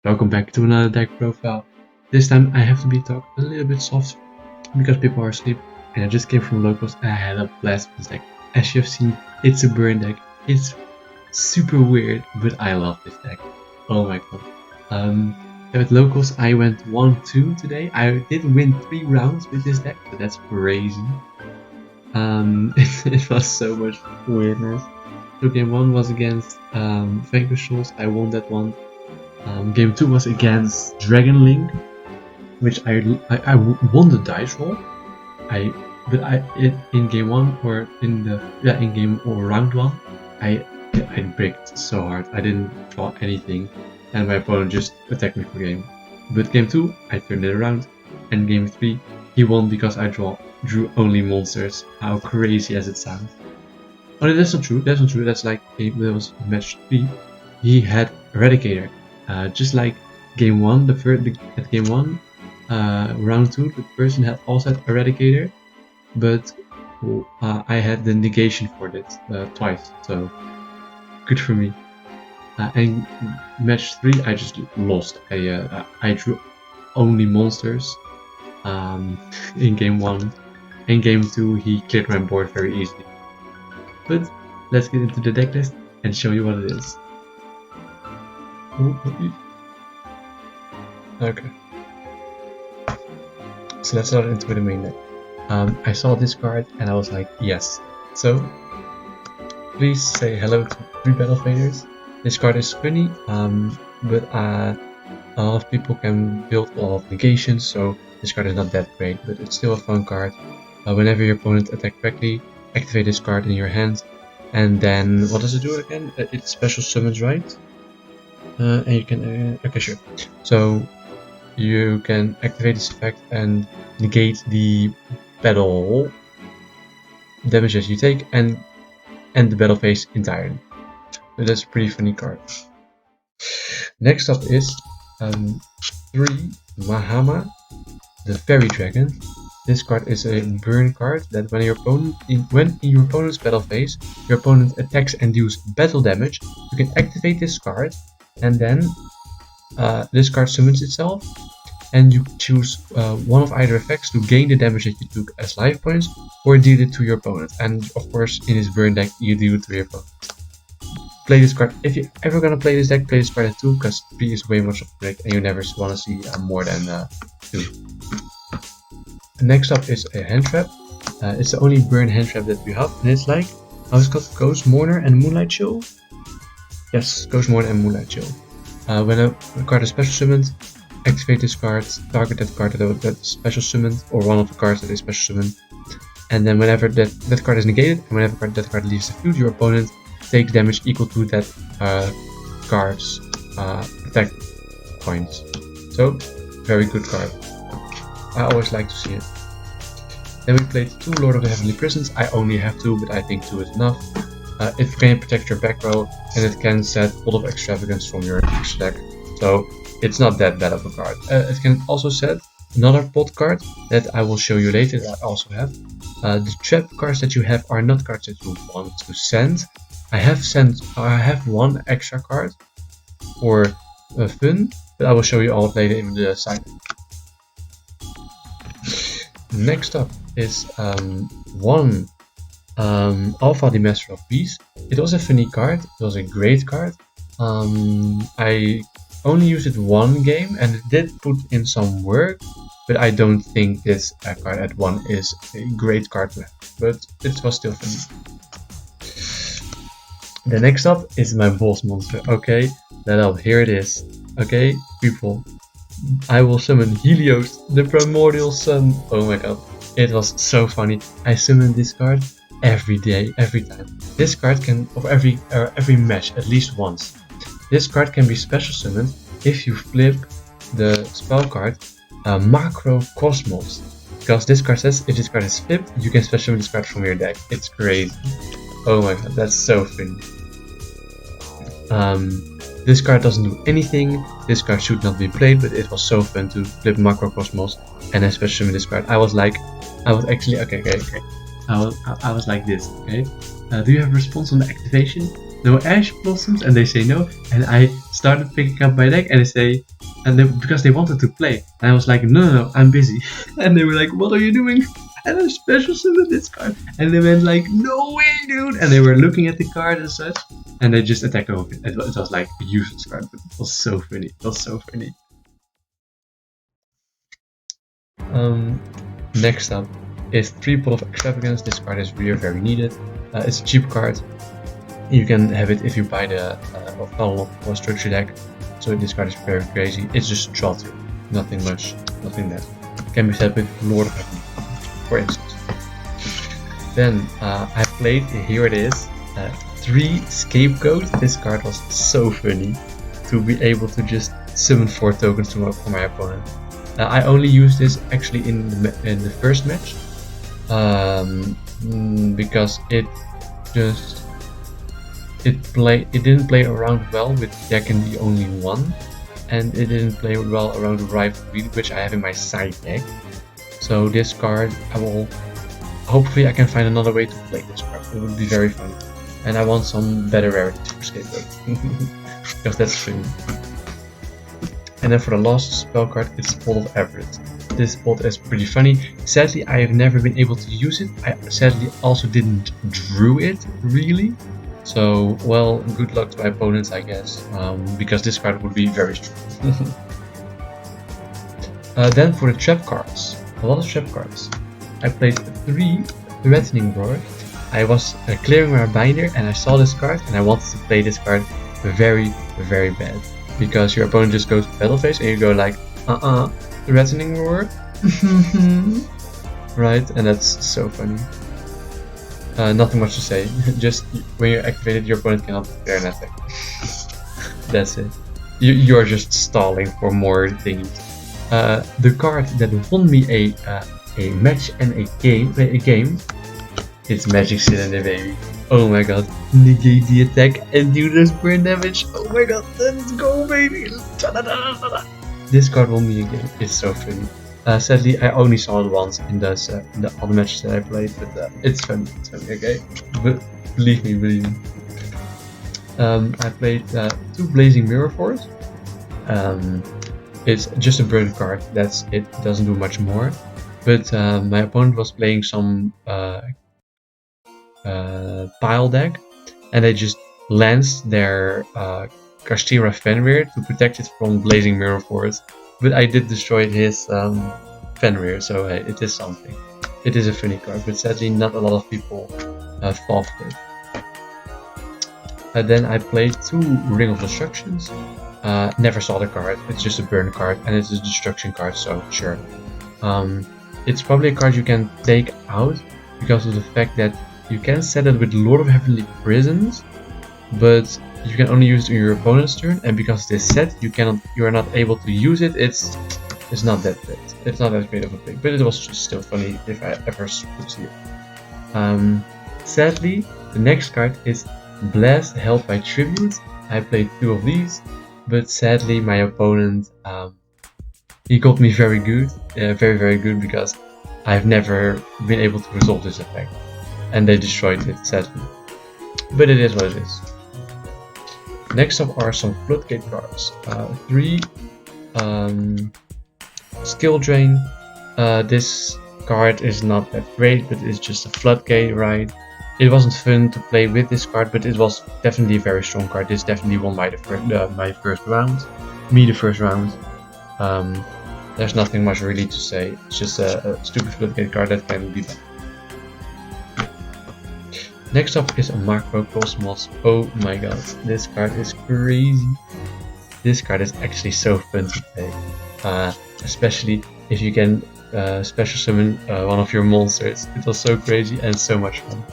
Welcome back to another deck profile. This time I have to be talked a little bit soft because people are asleep and I just came from locals and I had a blast with this deck. As you have seen, it's a burn deck. It's super weird, but I love this deck. Oh my god. With locals I went 1-2 today. I did win 3 rounds with this deck, but that's crazy. It was so much weirdness. So game 1 was against Vanquish Souls. I won that one. Game 2 was against Dragon Link, which I won the dice roll. In game 1 or in game or round 1, I bricked so hard. I didn't draw anything, and my opponent just attacked me for game. But game 2, I turned it around, and game 3, he won because I drew only monsters. How crazy as it sounds. Oh, no, that's not true. That's not true. That's like that was match 3. He had Eradicator. Just like game 1, at game 1, round 2, the person had also had Eradicator, but I had the negation for it twice, so good for me. And match 3, I just lost. I drew only monsters in game 1. In game 2, he cleared my board very easily. But let's get into the deck list and show you what it is. Okay. So let's start into the main deck. I saw this card and I was like, yes. So please say hello to 3 Battle Faders. This card is funny, but a lot of people can build a lot of negations, so this card is not that great, but it's still a fun card. Whenever your opponent attacks correctly, activate this card in your hand, and then what does it do again? It special summons, right? And you can okay, sure. So you can activate this effect and negate the battle damages you take and end the battle phase entirely. So that's a pretty funny card. Next up is 3 Mahama, the Fairy Dragon. This card is a burn card that when in your opponent's battle phase, your opponent attacks and deals battle damage, you can activate this card, and then this card summons itself, and you choose one of either effects to gain the damage that you took as life points, or deal it to your opponent. And of course, in this burn deck, you deal it to your opponent. Play this card. If you're ever gonna play this deck, play this card at 2, because 3 is way much of a break, and you never want to see more than 2. Next up is a hand trap. It's the only burn hand trap that we have, and it's like, it's called Ghost Mourner and Moonlight Chill. Yes, Ghost Mourner and Moonlight Chill. When a card is special summoned, activate this card, target that card that's special summoned, or one of the cards that is special summoned, and then whenever that card is negated, and whenever that card leaves the field, your opponent takes damage equal to that card's attack points. So, very good card. I always like to see it. Then we played 2 Lord of the Heavenly Prisons. I only have 2, but I think 2 is enough. It can protect your back row, and it can set Pot of Extravagance from your extra deck. So it's not that bad of a card. It can also set another pot card that I will show you later that I also have. The trap cards that you have are not cards that you want to send. I have 1 extra card for fun, but I will show you all later in the side. Next up is 1 Alpha, the Master of Peace. It was a funny card, it was a great card. I only used it 1 game and it did put in some work, but I don't think this card at 1 is a great card to have, but it was still funny. The next up is my boss monster. Okay, here it is. Okay, people, I will summon Helios, the Primordial Sun. Oh my god, it was so funny. I summoned this card every day, every time. This card can, of every match, at least once. This card can be special summoned if you flip the spell card Macro Cosmos. Because this card says if this card is flipped, you can special summon this card from your deck. It's crazy. Oh my god, that's so funny. This card doesn't do anything. This card should not be played, but it was so fun to flip Macro Cosmos and especially with this card. I was actually okay. I was like this. Okay. Do you have a response on the activation? no ash blossoms, and they say no. And I started picking up my deck, and they say, because they wanted to play, and I was like, no, I'm busy. And they were like, what are you doing? And I special summoned this card, and they went like, no way, dude! And they were looking at the card and such, and they just attacked over it. It was like a useless card, but it was so funny. It was so funny. Next up is 3 Pot of Extravagance. This card is really very needed. It's a cheap card. You can have it if you buy the Fallout or Structure deck. So this card is very crazy. It's just draw 2. Nothing much, nothing that. Can be set with Lord of Heaven, for instance. Then I played, here it is, 3 Scapegoat. This card was so funny to be able to just summon 4 tokens for my opponent. I only used this actually in the first match because it didn't play around well with decking the only one, and it didn't play well around the rival wheel, which I have in my side deck. So this card, hopefully I can find another way to play this card. It would be very fun, and I want some better rarities for Scapegoat because that's fun. And then for the last spell card, it's Pot of Avarice. This pot is pretty funny. Sadly, I have never been able to use it. I sadly also didn't drew it, really. So, well, good luck to my opponents, I guess, because this card would be very strong. Then for the trap cards, a lot of trap cards. I played 3 Threatening Roar. I was clearing my binder and I saw this card and I wanted to play this card very, very bad. Because your opponent just goes battle phase and you go like, Threatening Roar. Right, and that's so funny. Nothing much to say. Just when you're activated, your opponent cannot prepare an attack. That's it. You're just stalling for more things. The card that won me a match and a game, it's Magic Cylinder, baby. Oh my god, negate the attack and do this burn damage. Oh my god, let's go, baby. This card won me a game. It's so funny. Sadly, I only saw it once in the other matches that I played, but it's funny. It's funny, okay? But believe me. I played 2 Blazing Mirror Force. It's just a burn card. That's it. It doesn't do much more. But my opponent was playing some pile deck, and they just lanced their Kastira Fenrir to protect it from Blazing Mirror Force. But I did destroy his Fenrir, so hey, it is something. It is a funny card, but sadly not a lot of people fall for it. Then I played 2 Ring of Destructions. Never saw the card. It's just a burn card, and it's a destruction card, so sure. It's probably a card you can take out because of the fact that you can set it with Lord of Heavenly Prisons, but you can only use it on your opponent's turn, and because it is set, you are not able to use it. It's not that big. It's not that great of a pick, but it was just still funny if I ever could see it. Sadly, the next card is Blast Held by Tribute. I played 2 of these, but sadly my opponent he got me very good, very good, because I've never been able to resolve this effect, and they destroyed it, sadly. But it is what it is. Next up are some Floodgate cards. 3 Skill Drain. This card is not that great, but it's just a Floodgate, right? It wasn't fun to play with this card, but it was definitely a very strong card. This definitely won my first round. The first round. There's nothing much really to say. It's just a stupid Floodgate card that can be bad. Next up is a Macrocosmos. Oh my god, this card is crazy. This card is actually so fun to play. Especially if you can special summon one of your monsters. It was so crazy and so much fun.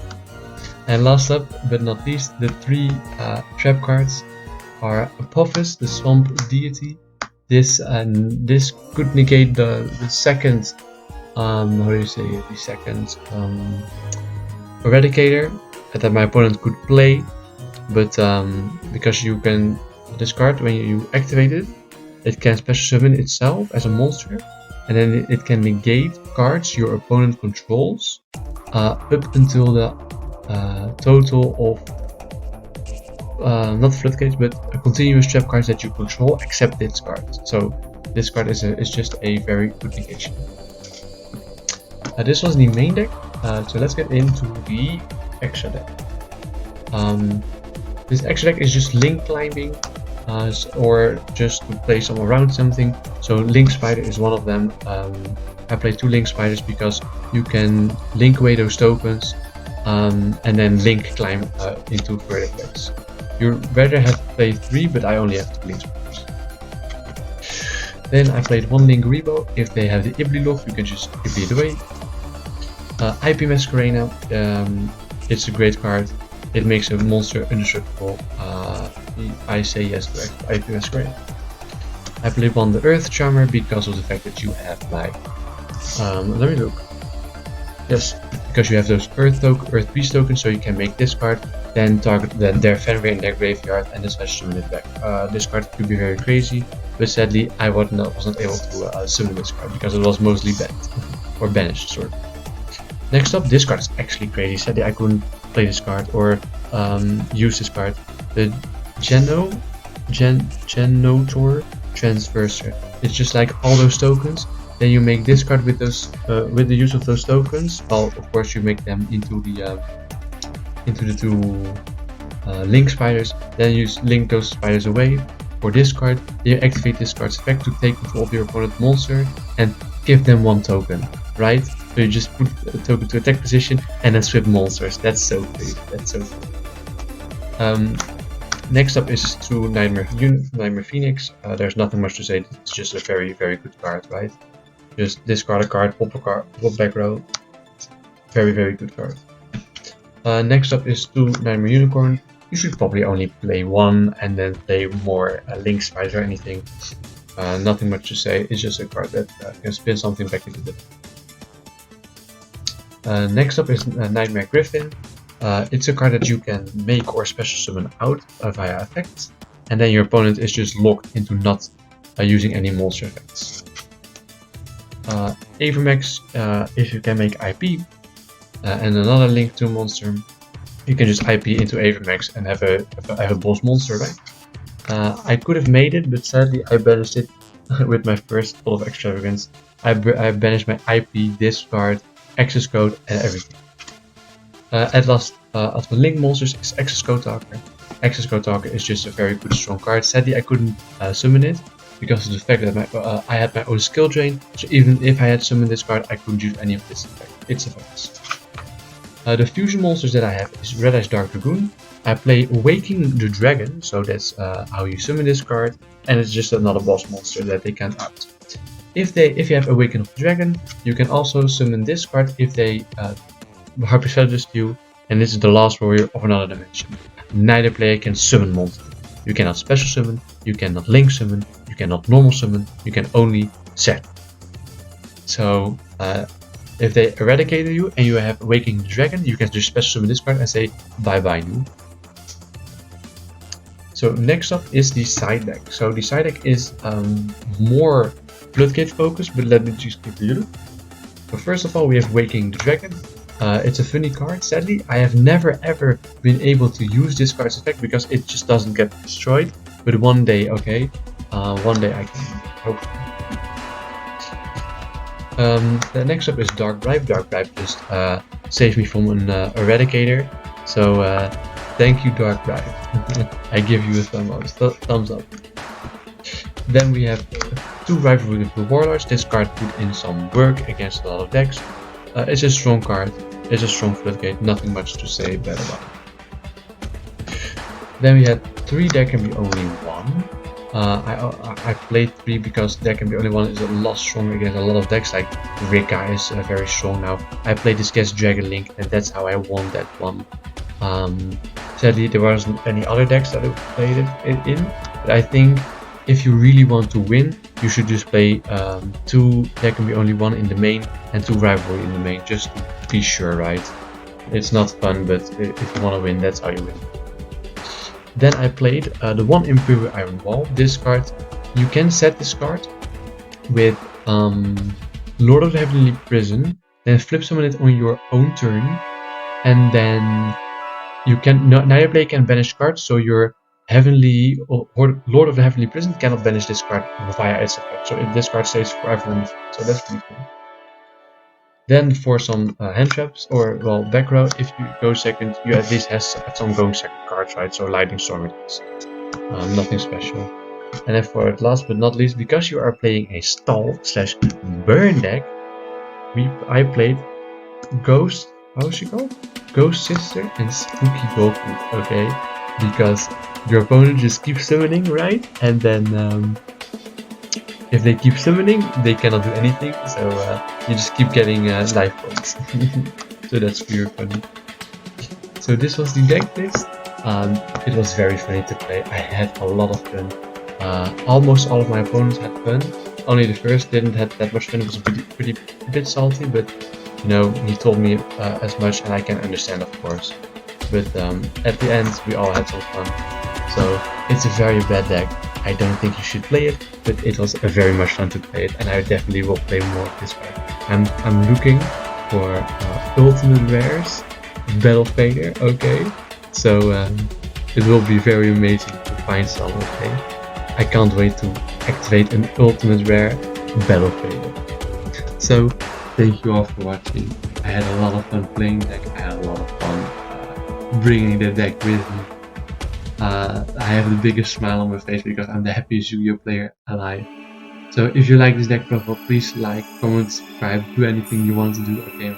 And last up, but not least, the 3 trap cards are Apophis, the Swamp Deity. This could negate the second, how do you say it? The second Eradicator that my opponent could play, but because you can discard when you activate it, it can special summon itself as a monster, and then it can negate cards your opponent controls up until the total of not floodgates, but continuous trap cards that you control except this card. So this card is just a very good negation. This was the main deck, so let's get into the extra deck. This extra deck is just link climbing, or just to play some around something. So link spider is one of them. I play 2 link spiders because you can link away those tokens, and then link climb into further decks. You'd rather have played 3, but I only have 2 link spiders. Then I played 1 link Rebo. If they have the Ibli lock, you can just Ibli it away. IP Masquerena, it's a great card. It makes a monster indestructible. I say yes to IP Masquerena. I played 1 the Earth Charmer because of the fact that you have like, let me look. Yes, because you have those Earth Beast tokens, so you can make this card, then target their Fenrir in their graveyard, and then special summon it back. This card could be very crazy, but sadly I was not able to summon this card because it was mostly banned or banished, sort of. Next up, this card is actually crazy. Sadly, I couldn't play this card or use this card. The Genotor Transverser. It's just like all those tokens. Then you make this card with those, with the use of those tokens. Well, of course, you make them into the 2 link spiders. Then you link those spiders away. For this card, you activate this card's effect to take control of your opponent's monster and give them 1 token. Right? So you just put a token to attack position and then swap monsters. That's so crazy. That's so cool. Next up is 2 Nightmare Phoenix. There's nothing much to say. It's just a very, very good card, right? Just discard a card, pop back row. Very, very good card. Next up is 2 Nightmare Unicorn. You should probably only play 1 and then play more link spiders or anything. Nothing much to say. It's just a card that can spin something back into the deck. Next up is Nightmare Griffin. It's a card that you can make or special summon out via effects, and then your opponent is just locked into not using any monster effects. Avermax, if you can make IP and another link to monster, you can just IP into Avermax and have a boss monster, right? I could have made it, but sadly I banished it with my first Fall of Extravagance. I banished my IP, discard, access code, and everything. At last, of the link monsters is Access Code Talker. Access Code Talker is just a very good strong card. Sadly, I couldn't summon it because of the fact that I had my own skill drain. So even if I had summoned this card, I couldn't use any of its effects. The fusion monsters that I have is Red Eyes Dark Dragoon. I play Waking the Dragon, so that's how you summon this card, and it's just another boss monster that they can't out. If you have Awaken of the Dragon, you can also summon this card if they Harpy you, and this is the last warrior of another dimension. Neither player can summon monster. You cannot special summon, you cannot link summon, you cannot normal summon, you can only set. So if they eradicate you and you have Awakening the Dragon, you can just special summon this card and say bye bye new. So next up is the side deck. So the side deck is more Floodgate focused, but let me just give you a look. So first of all, we have Waking the Dragon. It's a funny card. Sadly, I have never ever been able to use this card's effect because it just doesn't get destroyed. But one day, okay, one day I can hope. The next up is Dark Bribe. Dark Bribe just saved me from an Eradicator. So thank you, Dark Bribe. I give you a thumbs up. Then we have 2 Rivalry with the Warlords. This card put in some work against a lot of decks. It's a strong card, it's a strong Floodgate, nothing much to say bad about it. Then we had 3 There Can Be Only One. I played 3 because There Can Be Only One is a lot stronger against a lot of decks, like Rika is very strong now. I played this against Dragon Link and that's how I won that one. Sadly there wasn't any other decks that I played it in, but I think if you really want to win, you should just play 2 There Can Be Only One in the main and 2 Rivalry in the main, just to be sure, right? It's not fun, but if you want to win, that's how you win. Then I played the 1 Imperial Iron Wall. This card, you can set this card with Lord of the Heavenly Prison, then flip summon it on your own turn, and then you can neither player can banish cards, so your Heavenly or Lord of the Heavenly Prison cannot banish this card via its effect. So this card stays forever in the field. So that's pretty cool. Then for some hand traps or well back row, if you go second, you at least have some going second cards, right? So Lightning Storm at least. Nothing special. And then for it, last but not least, because you are playing a stall/burn deck, I played Ghost. How is she called? Ghost Sister and Spooky Goku. Okay, because your opponent just keeps summoning, right? And then if they keep summoning, they cannot do anything. So you just keep getting life points. So that's pure funny. So this was the deck list. It was very funny to play. I had a lot of fun. Almost all of my opponents had fun. Only the first didn't have that much fun. It was a bit salty, but you know, he told me as much, and I can understand, of course. But at the end, we all had some fun. So it's a very bad deck. I don't think you should play it, but it was very much fun to play it, and I definitely will play more of this way. I'm looking for ultimate rares, Battle Fader, okay? So it will be very amazing to find some, okay? I can't wait to activate an ultimate rare Battle Fader. So thank you all for watching. I had a lot of fun playing deck. I had a lot of fun bringing the deck with me. I have the biggest smile on my face because I'm the happiest Yu-Gi-Oh player alive. So if you like this deck profile, please like, comment, subscribe, do anything you want to do, okay?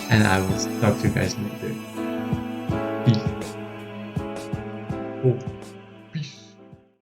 And I will talk to you guys later. Peace. Oh.